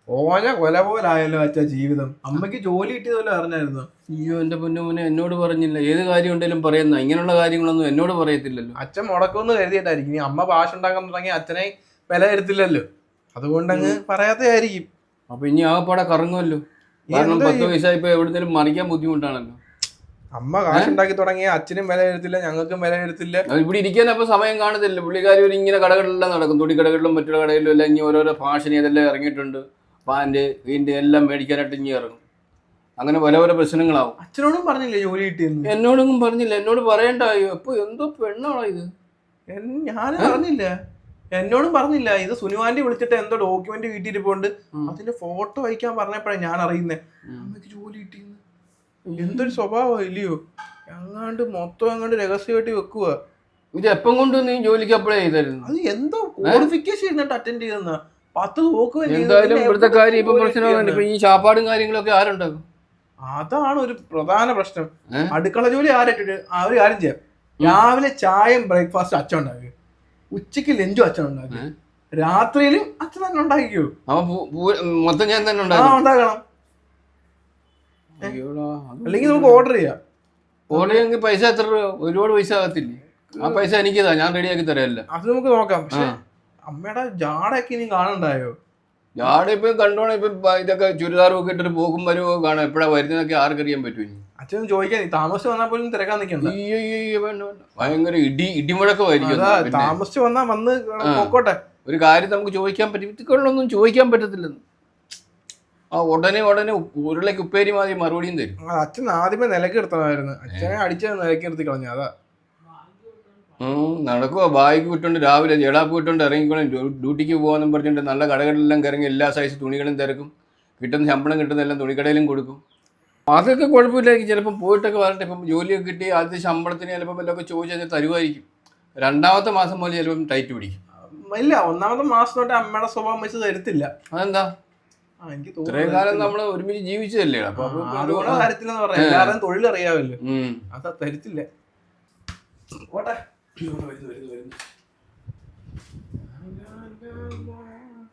ഓന കൊല പോലായല്ലോ അച്ഛാ ജീവിതം. അമ്മയ്ക്ക് ജോലി കിട്ടിയതല്ലോ അറിഞ്ഞായിരുന്നു. അയ്യോ എന്റെ പൊന്നുമോനെ എന്നോട് പറഞ്ഞില്ല. ഏത് കാര്യം ഉണ്ടെങ്കിലും പറയുന്ന, ഇങ്ങനെയുള്ള കാര്യങ്ങളൊന്നും എന്നോട് പറയത്തില്ലല്ലോ. അച്ഛൻ മുടക്കുമെന്ന് കരുതിയിട്ടായിരിക്കും. ഇനി അമ്മ ഭാഷ ഉണ്ടാക്കാൻ തുടങ്ങി അച്ഛനെ വില തരത്തില്ലല്ലോ, അതുകൊണ്ടങ്ങ് പറയാത്തതായിരിക്കും. അപ്പൊ ഇനി ആകപ്പാടെ കറങ്ങുമല്ലോ. കാരണം 10 വയസ്സായിപ്പോ എവിടെന്തെങ്കിലും മറിക്കാൻ ബുദ്ധിമുട്ടാണല്ലോ. അമ്മ കാശുണ്ടാക്കി തുടങ്ങിയ അച്ഛനും വില തരത്തില്ല, ഞങ്ങൾക്കും വില തരത്തില്ല. ഇവിടെ ഇരിക്കാൻ അപ്പൊ സമയം കാണത്തില്ല. പുള്ളിക്കാരി ഒരു ഇങ്ങനെ കടകളിലെല്ലാം നടക്കും, തുണിക്കടകളിലും മറ്റുള്ള കടകളിലും എല്ലാം ഇനി ഓരോരോ ഫാഷൻ ഇതെല്ലാം ഇറങ്ങിയിട്ടുണ്ട്. പാന്റ് വീണ്ട് എല്ലാം മേടിക്കാനായിട്ട് ഇനി ഇറങ്ങും. അങ്ങനെ പല പല പ്രശ്നങ്ങളാവും. അച്ഛനോടും പറഞ്ഞില്ലേ ജോലി കിട്ടിയെന്ന്? എന്നോടൊന്നും പറഞ്ഞില്ല. എന്നോട് പറയണ്ടായോ? അപ്പൊ എന്തോ പെണ്ണാണോ ഇത്? ഞാനും പറഞ്ഞില്ല, എന്നോടും പറഞ്ഞില്ല. ഇത് സുനുവാന്റെ വിളിച്ചിട്ട് എന്തോ ഡോക്യുമെന്റ് വീട്ടിലിരിപ്പുണ്ട്, അതിന്റെ ഫോട്ടോ അയക്കാൻ പറഞ്ഞപ്പോഴാണ് ഞാൻ അറിയുന്നേ അമ്മക്ക് ജോലി കിട്ടിയെന്ന്. എന്തൊരു സ്വഭാവം ഇല്ലയോ, എങ്ങാണ്ട് മൊത്തം എങ്ങാണ്ട് രഹസ്യമായിട്ട് വെക്കുക. ഇത് എപ്പം കൊണ്ട് നീ ജോലിക്ക് അപ്ലൈ ചെയ്തായിരുന്നു? അത് എന്തോ ക്വാളിഫിക്കേഷൻ ഇരുന്നിട്ട് അറ്റൻഡ് ചെയ്തെന്ന 10 നോക്കുക. എന്തായാലും ഇവിടുത്തെ കാര്യം ഇപ്പൊ പ്രശ്നമാണ്. ഇപ്പൊ ഈ ചാപ്പാടും കാര്യങ്ങളൊക്കെ ആരുണ്ടാകും? അതാണ് ഒരു പ്രധാന പ്രശ്നം. അടുക്കള ജോലി ആരൊരു കാര്യം ചെയ്യാം. രാവിലെ ചായയും ബ്രേക്ക്ഫാസ്റ്റ് അച്ഛൻ ഉണ്ടാക്കി, ഉച്ചക്ക് ലഞ്ചും അച്ഛൻ ഉണ്ടാക്കി, രാത്രിയിലും അച്ഛൻ തന്നെ ഉണ്ടാക്കിയോ? മൊത്തം ഞാൻ തന്നെ ഉണ്ടാക്കണം. അല്ലെങ്കിൽ നമുക്ക് ഓർഡർ ചെയ്യാം. ഓർഡർ ചെയ്യാമെങ്കിൽ പൈസ എത്ര രൂപ? ഒരുപാട് പൈസ ആകത്തില്ലേ? ആ പൈസ എനിക്കിതാ, ഞാൻ റെഡിയാക്കി തരാമല്ല. അത് നമുക്ക് നോക്കാം. പക്ഷെ അമ്മയുടെ ജാടൊക്കെ ഇനി കാണണ്ടായോ? ജാട ഇപ്പൊ കണ്ടോണം. ഇപ്പൊ ഇതൊക്കെ ചുരിദാറൊക്കെ ഇട്ടിട്ട് പോകും വരുമോ കാണാം. എപ്പോഴാ വരുന്നതൊക്കെ ആർക്കറിയാൻ പറ്റും? അച്ഛൻ ചോദിക്കാൻ താമസിച്ച് വന്നാൽ പോലും തിരക്കാൻ നിൽക്കണ്ട. ഭയങ്കര ഇടിമുഴക്കമായിരിക്കും. താമസിച്ച് വന്നാ വന്ന് നോക്കോട്ടെ. ഒരു കാര്യം നമുക്ക് ചോദിക്കാൻ പറ്റും, ഇതൊന്നും ചോദിക്കാൻ പറ്റത്തില്ലെന്ന്. ആ ഉടനെ ഉരുളക്ക് ഉപ്പേരി മാതിരി മറുപടിയും തരും. അച്ഛൻ ആദ്യമേ നിലക്ക് എടുത്തതായിരുന്നു, അച്ഛനെ അടിച്ചത് നിലക്ക് എടുത്തി കളഞ്ഞു. അതാ നടക്കുവാ. ബാഗ് വിട്ടോണ്ട് രാവിലെ ജടാപ്പ് വിട്ടോണ്ട് ഇറങ്ങിക്കോളും. ഡ്യൂട്ടിക്ക് പോകാന്നും പറഞ്ഞിട്ട് നല്ല കടകളിലെല്ലാം ഇറങ്ങി എല്ലാ സൈസ് തുണികളും തിരക്കും. കിട്ടുന്ന ശമ്പളം കിട്ടുന്നതെല്ലാം തുണിക്കടയിലും കൊടുക്കും. അതൊക്കെ കുഴപ്പമില്ലായിരിക്കും. ചിലപ്പോൾ പോയിട്ടൊക്കെ വരട്ടെ. ഇപ്പം ജോലിയൊക്കെ കിട്ടി ആദ്യത്തെ ശമ്പളത്തിന് ചിലപ്പോൾ വല്ലതൊക്കെ ചോദിച്ചാൽ തരുമായിരിക്കും. രണ്ടാമത്തെ മാസം പോലെ ചിലപ്പം ടൈറ്റ് പിടിക്കും. ഇല്ല, ഒന്നാമത്തെ മാസം തൊട്ട് അമ്മയുടെ സ്വഭാവം വെച്ച് തരത്തില്ല. അതെന്താ? ഇത്രയും കാലം നമ്മള് ഒരുമിച്ച് ജീവിച്ചതല്ലേ. അപ്പൊ അതുകൊണ്ട് തരത്തില്ലെന്ന് പറയാം. എല്ലാവരും തൊഴിലറിയാമല്ലോ, അതാ തരത്തില്ല.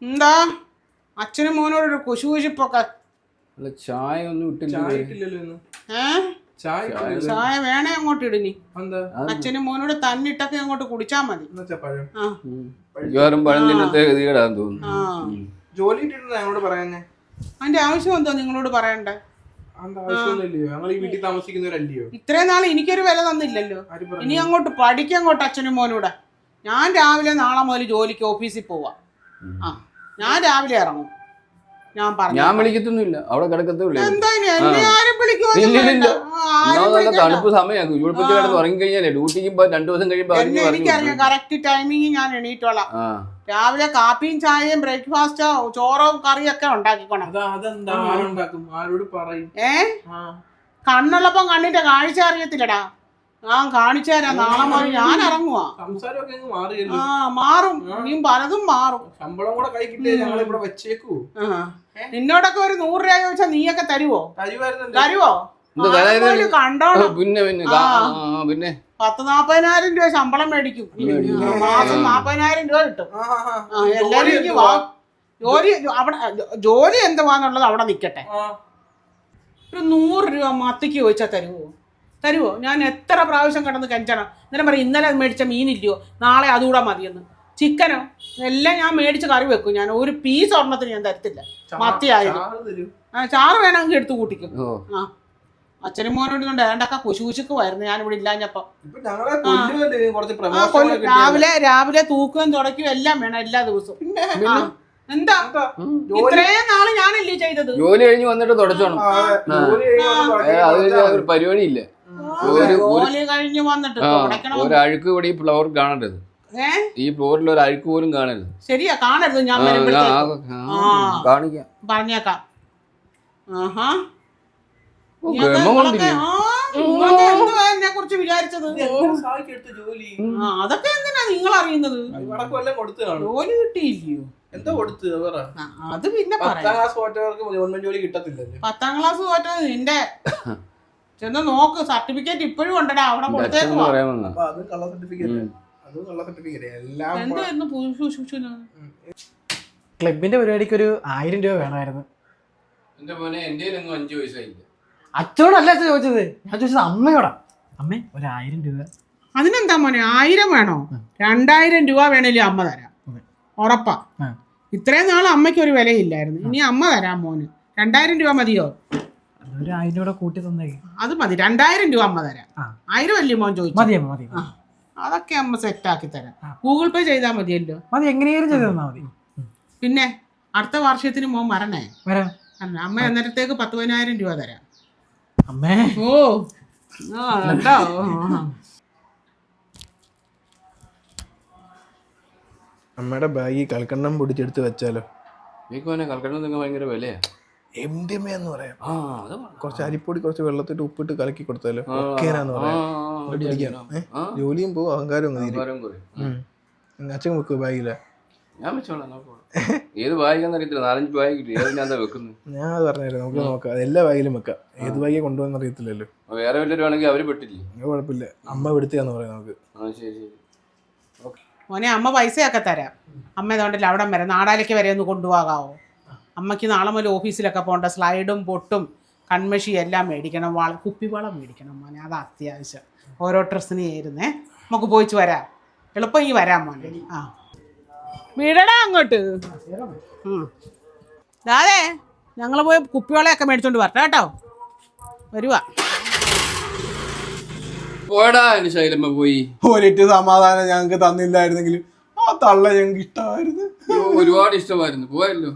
എന്താ അച്ഛനും മോനോടൊരു കുശുകുശിപ്പൊക്കെ? ചായ ഒന്നും ഇട്ടില്ലല്ലോ. ചായ വേണേ അങ്ങോട്ട് ഇടിനി. അച്ഛനും മോനോട് തന്നിട്ടൊക്കെ അങ്ങോട്ട് കുടിച്ചാ മതി. പഴം തിന്നത്തെ ഗതികേടാന്ന് തോന്നുന്നു. ജോലി കിട്ടിയിട്ട് ഞങ്ങളോട് പറയാനേ അതിന്റെ ആവശ്യം എന്താ നിങ്ങളോട് പറയണ്ടേ? ഇത്രയും നാൾ എനിക്കൊരു വില തന്നില്ലല്ലോ. ഇനി അങ്ങോട്ട് പഠിക്കങ്ങോട്ട് അച്ഛനും മോനൂടെ. ഞാൻ രാവിലെ നാളെ മുതൽ ജോലിക്ക് ഓഫീസിൽ പോവാ. ഞാൻ രാവിലെ ഇറങ്ങും. ഞാൻ വിളിക്കത്തൊന്നുമില്ല, അവിടെ കിടക്കത്തുള്ളൂ. തണുപ്പ് സമയമാണ്. കിടന്ന് ഉറങ്ങി കഴിഞ്ഞാലേ ഡ്യൂട്ടിക്ക് 2 ദിവസം കഴിയുമ്പോ എനിക്കറിയാം കറക്റ്റ് ടൈമിങ് ഞാൻ എണീറ്റോളാം. രാവിലെ കാപ്പിയും ചായയും ബ്രേക്ക്ഫാസ്റ്റോ ചോറും കറിയൊക്കെ ഉണ്ടാക്കിക്കോണം. കണ്ണുള്ളപ്പം കണ്ണിന്റെ കാഴ്ച അറിയത്തില്ലടാ. ഞാൻ കാണിച്ചു തരാം. നാളെ മുതൽ ഞാൻ ഇറങ്ങുവാ. മാറും, ഇനിയും പലതും മാറും. നിന്നോടൊക്കെ ഒരു 100 രൂപ ചോദിച്ചാ നീയൊക്കെ തരുവോ? കണ്ടോളൂ. പിന്നെ 40-40,000 രൂപ ശമ്പളം മേടിക്കും. മാസം 40,000 രൂപ കിട്ടും. എല്ലാരും ജോലി എന്തുവാന്നുള്ളത് അവിടെ നിക്കട്ടെ. ഒരു 100 രൂപ മത്തിക്ക് ചോദിച്ചാ തരുവോ? ഞാൻ എത്ര പ്രാവശ്യം കിടന്ന് കെഞ്ചണം. ഇന്നലെ പറയും ഇന്നലെ മേടിച്ച മീനില്ലയോ, നാളെ അതുകൂടെ മതിയെന്ന്. ചിക്കനോ എല്ലാം ഞാൻ മേടിച്ച് കറി വെക്കും. ഞാൻ ഒരു പീസ് ഒരെണ്ണത്തിന് ഞാൻ തരത്തില്ല. മത്തിയായാലും ചാറ് വേണമെങ്കിൽ എടുത്ത് കൂട്ടിക്കും. അച്ഛനും മോനോട് കൊണ്ട് ഏണ്ടൊക്കെ കുശുകുശുക്കുമായിരുന്നു ഞാൻ ഇവിടെ ഇല്ലാഞ്ഞപ്പോ. രാവിലെ തൂക്കുകയും തുടയ്ക്കും എല്ലാം വേണം എല്ലാ ദിവസവും. എന്താ ഇത്രയും നാള് ഞാനല്ലേ ചെയ്തത്? ജോലി കഴിഞ്ഞ് വന്നിട്ട് തുടച്ചോണം. പരിപാടി ഇല്ല. ജോലി കഴിഞ്ഞ് വന്നിട്ട് ഒരഴുക്ക് കൂടി ഈ ഫ്ലോർ കാണരുത്. ഈ ഫ്ലോറിൽ ഒരു അഴുക്ക് പോലും കാണരുത്. ശരിയാ, കാണരുത്. ഞാൻ കാണിക്കാം, പറഞ്ഞേക്കാം. എന്നെ കുറിച്ച് വിചാരിച്ചത് അതൊക്കെ എന്തിനാ നിങ്ങൾ അറിയുന്നത്? ജോലി കിട്ടിയില്ലയോ? എന്താ കൊടുത്ത് അത് പിന്നെ 10ാം ക്ലാസ് തോറ്റത് നിന്റെ ചെന്ന് നോക്ക്. സർട്ടിഫിക്കറ്റ് ഇപ്പോഴും ഉണ്ടടാ അവിടെ കൊടുത്തേക്കുവാ. എന്തായിരുന്നു ക്ലബിന്റെ പരിപാടിക്ക് ഒരു 1000 രൂപ വേണമായിരുന്നു. എന്റെ മോനെ എന്റെ 5 പൈസയില്ല. അച്ഛനോടല്ല അച്ഛൻ ചോദിച്ചത്, ഞാൻ ചോദിച്ചത് അമ്മയോടാ. അമ്മേ ഒരു 1000 രൂപ. അതിനെന്താ മോനെ 1000 വേണോ? 2000 രൂപ വേണേലും അമ്മ തരാം, ഉറപ്പാ. ഇത്രയും നാൾ അമ്മയ്ക്ക് ഒരു വിലയില്ലായിരുന്നു, ഇനി അമ്മ തരാം മോന്. 2000 രൂപ മതിയോ? ഒരു 1000 രൂപ കൂട്ടി തന്നേക്ക്. അത് മതി, 2000 രൂപ അമ്മ തരാം. 1000 അല്ലേ മോൻ ചോദിച്ചു? മതി അമ്മ മതി. അതൊക്കെ അമ്മ സെറ്റാക്കി തരാം. ഗൂഗിൾ പേ ചെയ്താൽ മതിയല്ലോ. മതി, എങ്ങനെയാലും ചെയ്ത് തന്നാ മതി. പിന്നെ അടുത്ത വാർഷികത്തിന് മോൻ വരണേ. വരാം. അല്ല, അമ്മ അന്നേരത്തേക്ക് 10,000 രൂപ തരാം. അമ്മേ ഓ കേട്ടോ. അമ്മയുടെ ബാഗിൽ കൽക്കണ്ണം പൊടിച്ചെടുത്ത് വെച്ചാലോ? വീക്കോനെ കൽക്കട്ടം നിങ്ങൾ ഭയങ്കര വിലയാ. MDMA എന്ന് പറയാം. അത് കുറച്ച് അരിപ്പൊടി കുറച്ച് വെള്ളത്തിട്ട് ഉപ്പിട്ട് കലക്കി കൊടുത്താലോ? ഒക്കേനാന്ന് പറയാം. ജോലിയും പോവും, അഹങ്കാരം അച്ഛൻ വെക്കുക ബാഗില. ഞാൻ വെച്ചോളാം, നോക്കോളാം. ഏത് ബാഗാന്ന് അറിയത്തില്ല, 4-5 ബാഗ് കിട്ടി. ഏത് ഞാൻ വെക്കുന്നത്? ഞാൻ അത് പറഞ്ഞുതരാം, നമുക്ക് നോക്കാം. എല്ലാ ബാഗിലും വെക്കാം. ഏത് ബാഗിയെ കൊണ്ടുപോകാൻ അറിയത്തില്ലല്ലോ. വേറെ വല്ലവരും ആണെങ്കിൽ അവര് പെട്ടില്ലേ? കുഴപ്പമില്ല, അമ്മ എടുത്താന്ന് പറയാം നമുക്ക്. ശരി ശരി. മോനെ അമ്മ പൈസയൊക്കെ തരാം. അമ്മ ഇതുകൊണ്ടല്ലേ അവിടം വരെ നാടാലേക്ക് വരെ ഒന്ന് കൊണ്ടുപോകാവോ? അമ്മയ്ക്ക് നാളെ മുതൽ ഓഫീസിലൊക്കെ പോകേണ്ട, സ്ലൈഡും പൊട്ടും കൺമഷി എല്ലാം മേടിക്കണം, കുപ്പിവളം മേടിക്കണം മോനെ, അത് അത്യാവശ്യം. ഓരോ ഡ്രസ്സിന് ചേരുന്നേ. നമുക്ക് പോയിച്ച് വരാം, എളുപ്പം ഈ വരാം മോനെ. ആ വീടടാ അങ്ങോട്ട്. അതെ, ഞങ്ങൾ പോയി കുപ്പിവളയൊക്കെ മേടിച്ചോണ്ട് വരട്ടെ കേട്ടോ. വരുവാ. പോടാ എന്റെ ശൈലമ്മ പോയി. ഒരിട്ട് സമാധാനം ഞങ്ങൾക്ക് തന്നില്ലായിരുന്നെങ്കിൽ ആ തള്ള ഞങ്ങൾക്ക് ഇഷ്ടമായിരുന്നു. ഒരുപാട് ഇഷ്ടമായിരുന്നു. പോയല്ലോ,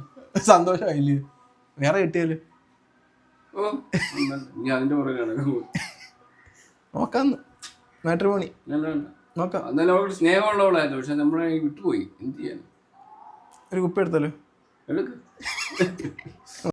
സന്തോഷമായില്ലേ? വേറെ കിട്ടിയാലോ? ഓ നീ അതിന്റെ പുറകെയാണ്. നോക്കാന്ന് മാട്രിമോണി നോക്കാം. എന്നാലും അവൾക്ക് സ്നേഹമുള്ളവളായിരുന്നു, പക്ഷെ നമ്മളെ വിട്ടുപോയി. എന്ത് ചെയ്യാൻ? ഒരു കുപ്പി എടുത്താലോ? എടുക്ക്.